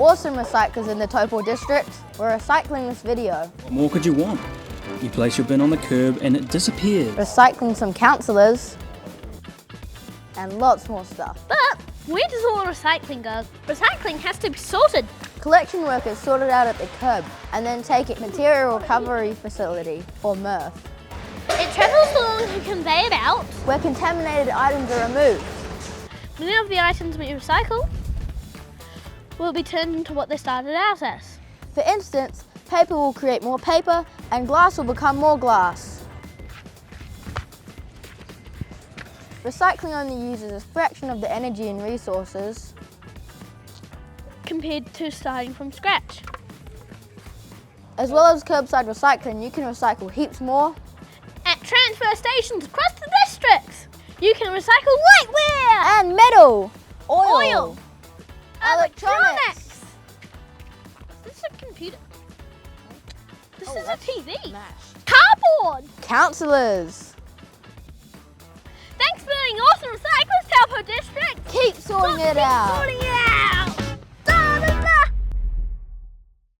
awesome recyclers in the Taupō district. We're recycling this video. What more could you want? You place your bin on the curb and it disappears. Recycling some counsellors. And lots more stuff. But where does all the recycling go? Recycling has to be sorted. Collection work is sorted out at the kerb and then take it to Material Recovery Facility, or MRF, It travels along a conveyor belt. where contaminated items are removed. Many of the items we recycle will be turned into what they started out as. For instance, paper will create more paper and glass will become more glass. Recycling only uses a fraction of the energy and resources Compared to starting from scratch. As well as curbside recycling, you can recycle heaps more. At transfer stations across the districts, you can recycle whiteware, And metal, oil, electronics. This is a computer. This is a that's TV. smashed. Cardboard. Counsellors. Thanks for being awesome recyclers, Taupo District. Keep sorting it out. Sorting